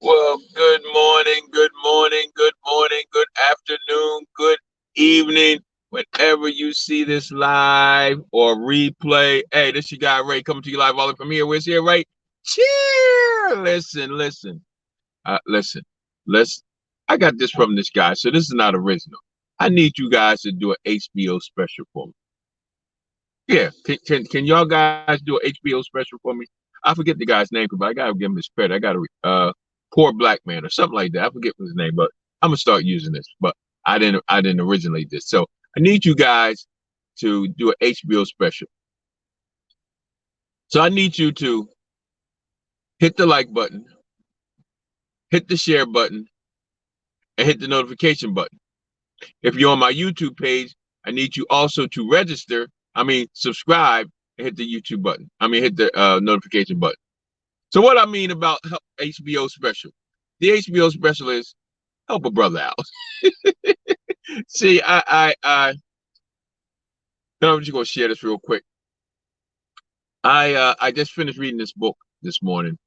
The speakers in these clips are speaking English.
Well, good morning, good morning, good afternoon, good evening. Whenever you see this live or replay, hey, this your guy Ray coming to you live all the way from here. Where's here, Ray? Cheer! Listen. Let's. I got this from this guy, so this is not original. I need you guys to do an HBO special for me. Yeah, can y'all guys do an HBO special for me? I forget the guy's name, but I gotta give him his credit. I gotta poor black man or something like that. I forget his name, but I'm gonna start using this. But I didn't originate this, so I need you guys to do an HBO special. So I need you to hit the like button, hit the share button, and hit the notification button. If you're on my YouTube page, I need you also to register. I mean, subscribe and hit the YouTube button. I mean, hit the notification button. So what I mean about HBO special, the HBO special is help a brother out. See, I'm just gonna share this real quick. I just finished reading this book this morning,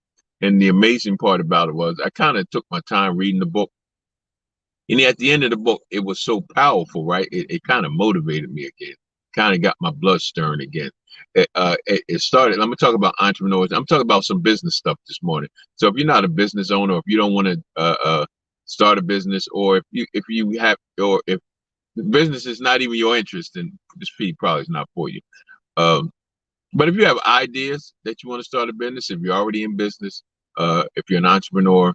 and the amazing part about it was I kind of took my time reading the book, and at the end of the book, it was so powerful, right? It kind of motivated me again, kind of got my blood stirring again. It started. I'm gonna talk about entrepreneurs. I'm talking about some business stuff this morning. So if you're not a business owner, or if you don't want to start a business, or if you have, or if business is not even your interest, then this feed probably is not for you. Um, but if you have ideas that you want to start a business, if you're already in business, if you're an entrepreneur,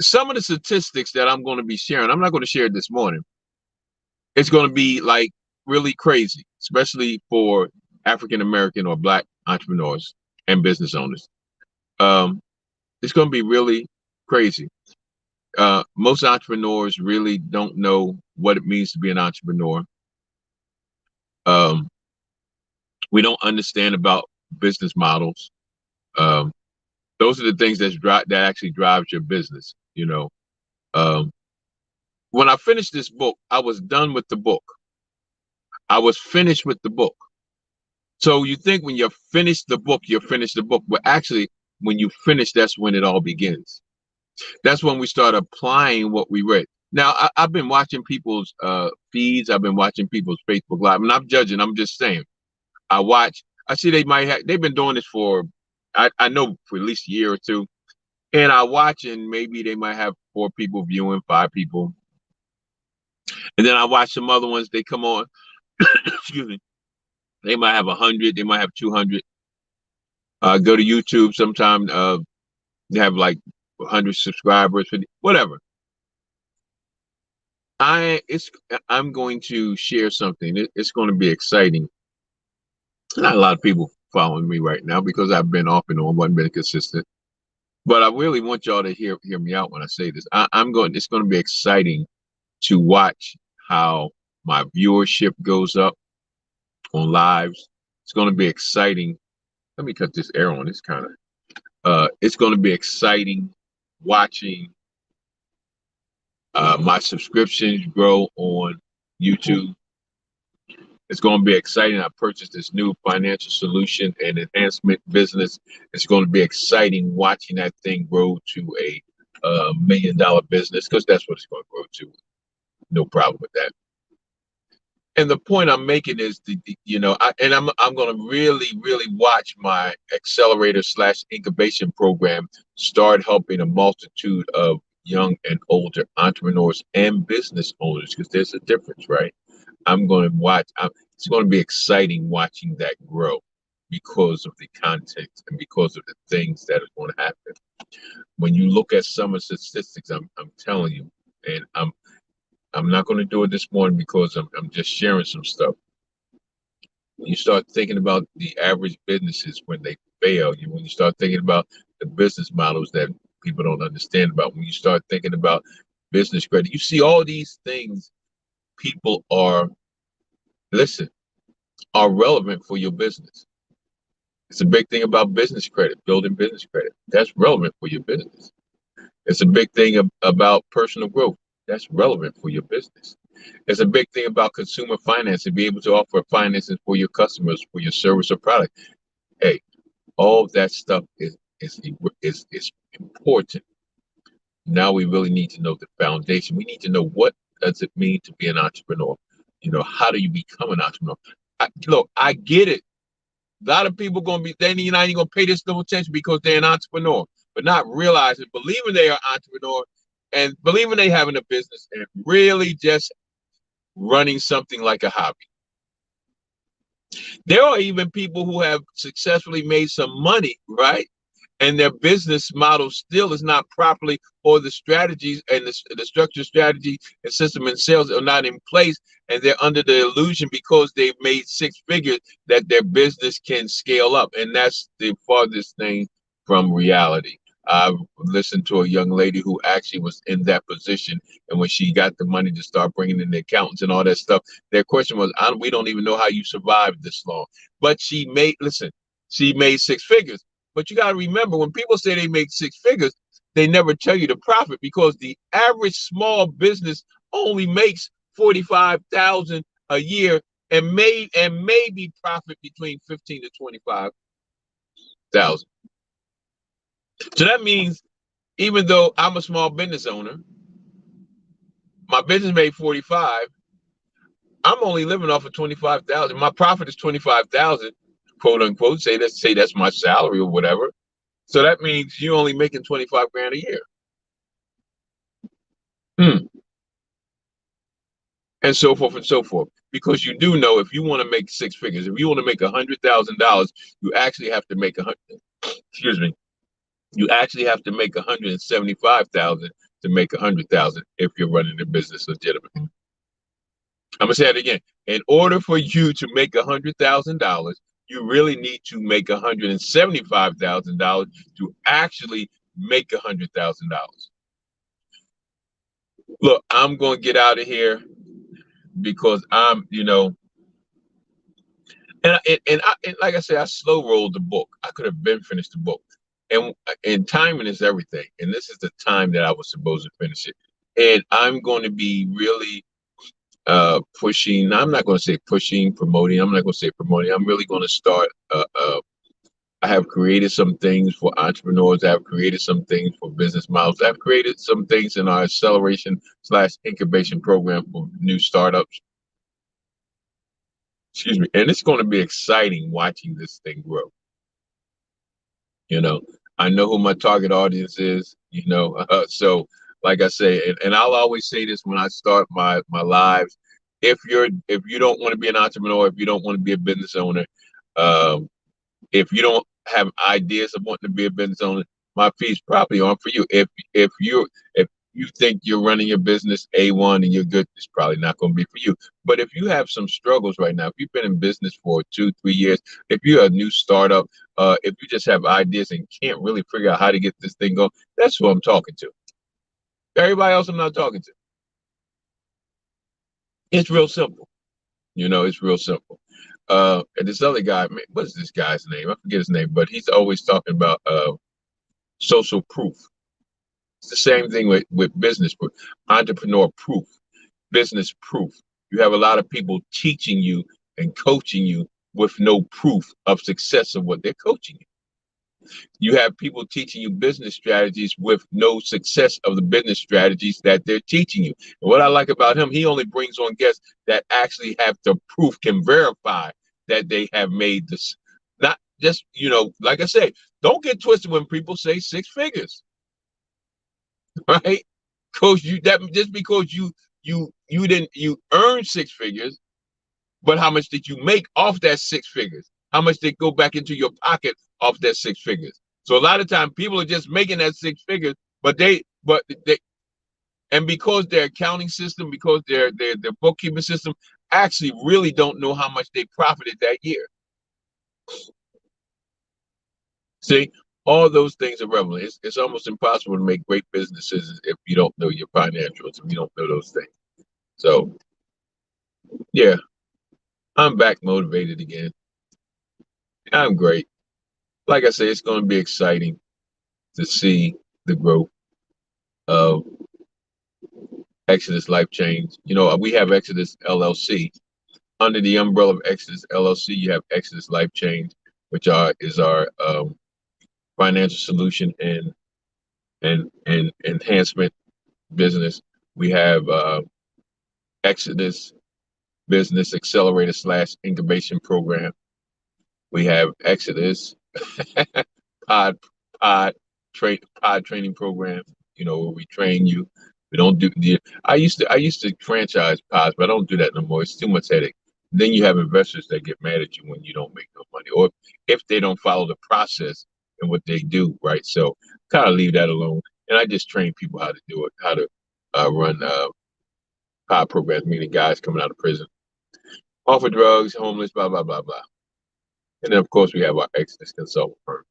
some of the statistics that I'm going to be sharing, I'm not going to share it this morning. It's going to be like really crazy, especially for African American or Black entrepreneurs and business owners. Um, it's going to be really crazy. Most entrepreneurs really don't know what it means to be an entrepreneur. Um, we don't understand about business models. Um, those are the things that actually drives your business. Um, when I finished this book, I was done with the book. I was finished with the book. So you think when you're finished the book, you're finished the book. But actually, when you finish, that's when it all begins. That's when we start applying what we read. Now, I've been watching people's feeds. I've been watching people's Facebook Live. I'm not judging. I'm just saying. I watch. I see they've been doing this for, I know for at least a year or two. And I watch and maybe they might have 4 people viewing, 5 people. And then I watch some other ones. They come on. Excuse me. They might have 100. They might have 200. Go to YouTube sometime. They have like 100 subscribers, whatever. I it's I'm going to share something. It's going to be exciting. Not a lot of people following me right now because I've been off and on, wasn't been consistent. But I really want y'all to hear me out when I say this. I'm going. It's going to be exciting to watch how my viewership goes up on lives. It's going to be exciting. Let me cut this arrow on. It's kind of. It's going to be exciting watching my subscriptions grow on YouTube. It's going to be exciting. I purchased this new financial solution and enhancement business. It's going to be exciting watching that thing grow to a $1 million business because that's what it's going to grow to. No problem with that. And the point I'm making is, I'm going to really watch my accelerator slash incubation program start helping a multitude of young and older entrepreneurs and business owners because there's a difference, right? I'm going to watch. It's going to be exciting watching that grow because of the content and because of the things that are going to happen. When you look at some of the statistics, I'm telling you, and I'm not going to do it this morning because I'm just sharing some stuff. When you start thinking about the average businesses when they fail, when you start thinking about the business models that people don't understand about, when you start thinking about business credit, you see all these things people are, listen, are relevant for your business. It's a big thing about business credit, building business credit. That's relevant for your business. It's a big thing about personal growth. That's relevant for your business. It's a big thing about consumer finance and be able to offer financing for your customers for your service or product. Hey, all of that stuff is important. Now we really need to know the foundation. We need to know, what does it mean to be an entrepreneur? How do you become an entrepreneur? Look, I get it. A lot of people gonna be, they not even gonna pay this no attention because they're an entrepreneur, but not realizing, believing they are entrepreneur, and believing they having a business, and really just running something like a hobby. There are even people who have successfully made some money, right? And their business model still is not properly, or the strategies and the structure, strategy, and system and sales are not in place, and they're under the illusion, because they've made six figures, that their business can scale up, and that's the farthest thing from reality. I've listened to a young lady who actually was in that position, and when she got the money to start bringing in the accountants and all that stuff, their question was, "We don't even know how you survived this long." But she made six figures. But you got to remember, when people say they make six figures, they never tell you the profit, because the average small business only makes 45,000 a year, and maybe profit between 15 to 25,000. So that means, even though I'm a small business owner, my business made 45. I'm only living off of 25,000. My profit is 25,000, quote unquote. Say that's my salary or whatever. So that means you're only making 25 grand a year. And so forth and so forth. Because you do know, if you want to make six figures, if you want to make $100,000, you actually have to make excuse me, you actually have to make 175,000 to make 100,000 if you're running the business legitimately. I'm gonna say it again. In order for you to make $100,000, you really need to make $175,000 to actually make $100,000. Look, I'm gonna get out of here, because and like I said, I slow rolled the book. I could have been finished the book, and timing is everything. And this is the time that I was supposed to finish it. And I'm going to be really pushing. I'm not going to say pushing, promoting. I'm not going to say promoting. I'm really going to start. I have created some things for entrepreneurs. I have created some things for business models. I've created some things in our acceleration/incubation program for new startups. Excuse me. And it's going to be exciting watching this thing grow. You know, I know who my target audience is, so like I say, and I'll always say this when I start my lives: if you don't want to be an entrepreneur, if you don't want to be a business owner, um, if you don't have ideas of wanting to be a business owner, my fees probably aren't for you. If you think you're running your business A1 and you're good, it's probably not going to be for you. But if you have some struggles right now, if you've been in business for 2, 3 years, if you're a new startup, if you just have ideas and can't really figure out how to get this thing going, that's who I'm talking to. Everybody else I'm not talking to. It's real simple. It's real simple. And this other guy, what's this guy's name? I forget his name, but he's always talking about social proof. It's the same thing with business proof, entrepreneur proof, business proof. You have a lot of people teaching you and coaching you with no proof of success of what they're coaching you. You have people teaching you business strategies with no success of the business strategies that they're teaching you. And what I like about him, he only brings on guests that actually have the proof, can verify that they have made this. Not just, like I say, don't get twisted when people say six figures, right? Because just because you earn six figures, but how much did you make off that six figures? How much did go back into your pocket off that six figures? So a lot of times people are just making that six figures, but and because their accounting system, because their bookkeeping system actually really don't know how much they profited that year. See, all those things are relevant. It's almost impossible to make great businesses if you don't know your financials, if you don't know those things. So yeah, I'm back motivated again. I'm great. Like I say, it's going to be exciting to see the growth of Exodus Life Change. We have Exodus LLC. Under the umbrella of Exodus LLC, you have Exodus Life Change, which is our financial solution and and enhancement business. We have Exodus Business Accelerator / Incubation Program. We have Exodus Pod Pod Pod Training Program. You know, where we train you. We don't do the. I used to franchise pods, but I don't do that no more. It's too much headache. Then you have investors that get mad at you when you don't make no money, or if they don't follow the process and what they do, right? So kind of leave that alone. And I just train people how to do it, how to run pod programs, meaning guys coming out of prison, off of drugs, homeless, blah blah blah blah. And then of course we have our Exodus consulting firm.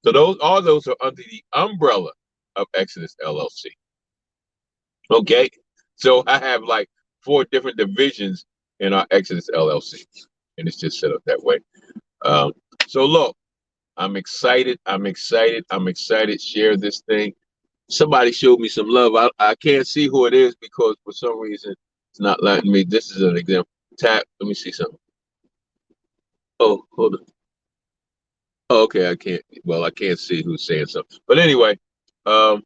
So those are under the umbrella of Exodus LLC. Okay. So I have like 4 different divisions in our Exodus LLC. And it's just set up that way. Um, so look, I'm excited. I'm excited. I'm excited. Share this thing. Somebody showed me some love. I can't see who it is because for some reason it's not letting me. This is an example. Tap. Let me see something. Oh, hold on. Oh, okay, I can't. Well, I can't see who's saying something. But anyway, um,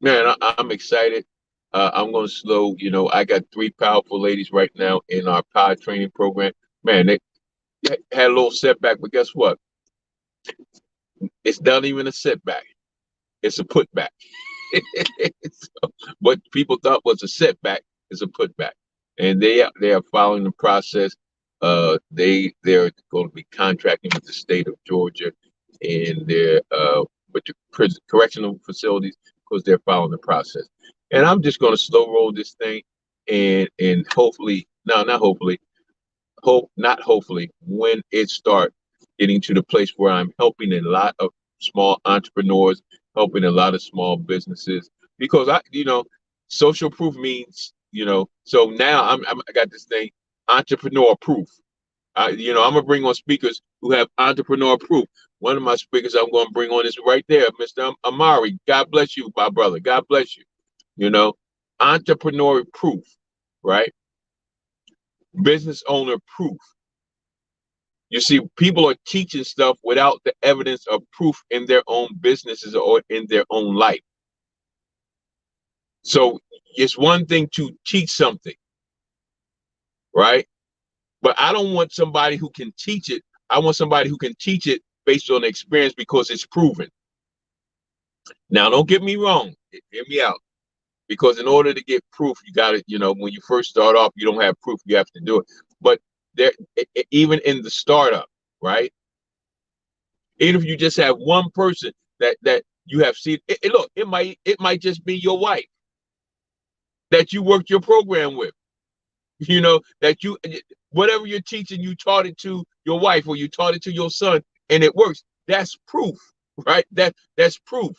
man, I'm excited. I'm going to slow. You know, I got 3 powerful ladies right now in our pod training program. Man, they had a little setback, but guess what? It's not even a setback. It's a putback. So, what people thought was a setback is a putback, and they are following the process. They're going to be contracting with the state of Georgia and their with the correctional facilities because they're following the process. And I'm just going to slow roll this thing, and hopefully, no, not hopefully, not hopefully, when it start getting to the place where I'm helping a lot of small entrepreneurs, helping a lot of small businesses, because social proof means, so now I got this thing, entrepreneur proof. I'm gonna bring on speakers who have entrepreneur proof. One of my speakers I'm gonna bring on is right there, Mr. Amari. God bless you, my brother. God bless you. You know, entrepreneur proof, right? Business owner proof. You see, people are teaching stuff without the evidence of proof in their own businesses or in their own life. So it's one thing to teach something, right? But I don't want somebody who can teach it. I want somebody who can teach it based on experience because it's proven. Now, don't get me wrong. Hear me out. Because in order to get proof, you got to, when you first start off, you don't have proof. You have to do it. But there, even in the startup, right? Even if you just have one person that you have seen, look, it might just be your wife that you worked your program with. That you whatever you're teaching, you taught it to your wife or you taught it to your son, and it works. That's proof, right? That's proof.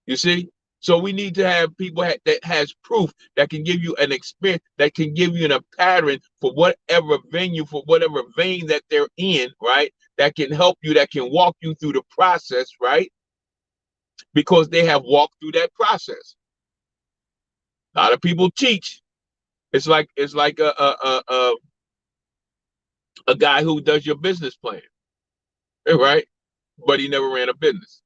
You see. So we need to have people that has proof that can give you an experience, that can give you a pattern for whatever venue, for whatever vein that they're in, right? That can help you, that can walk you through the process, right? Because they have walked through that process. A lot of people teach. It's like a guy who does your business plan, right? But he never ran a business.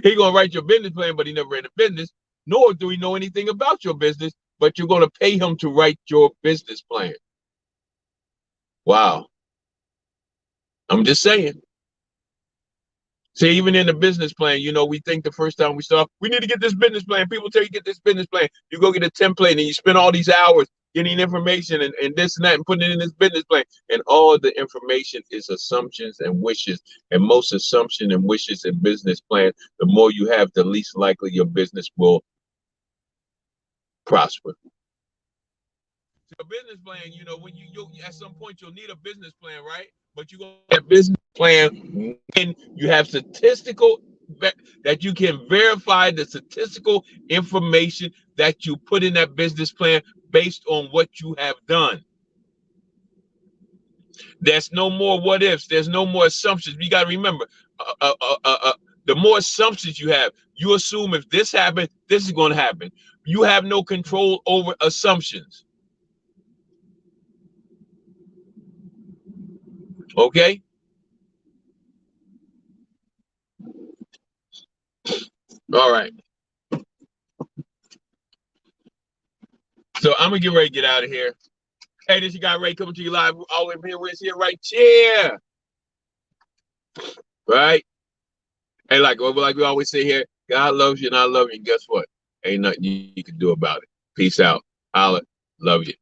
He gonna write your business plan, but he never ran a business. Nor do he know anything about your business, but you're gonna pay him to write your business plan. Wow. I'm just saying. See, even in the business plan, we think the first time we start, we need to get this business plan. People tell you get this business plan. You go get a template and you spend all these hours getting information and this and that and putting it in this business plan. And all the information is assumptions and wishes. And most assumption and wishes in business plan, the more you have, the least likely your business will prosper. A business plan, when you at some point you'll need a business plan, right? But you're gonna get a business plan when you have statistical that you can verify the statistical information that you put in that business plan based on what you have done. There's no more what ifs. There's no more assumptions. You got to remember, the more assumptions you have, you assume if this happened, this is going to happen. You have no control over assumptions. Okay. All right. So I'm gonna get ready to get out of here. Hey, this you got Ray coming to you live all the way from here. We're here right here. Right? Hey, like we always say here, God loves you and I love you. And guess what? Ain't nothing you can do about it. Peace out. Holla. Love you.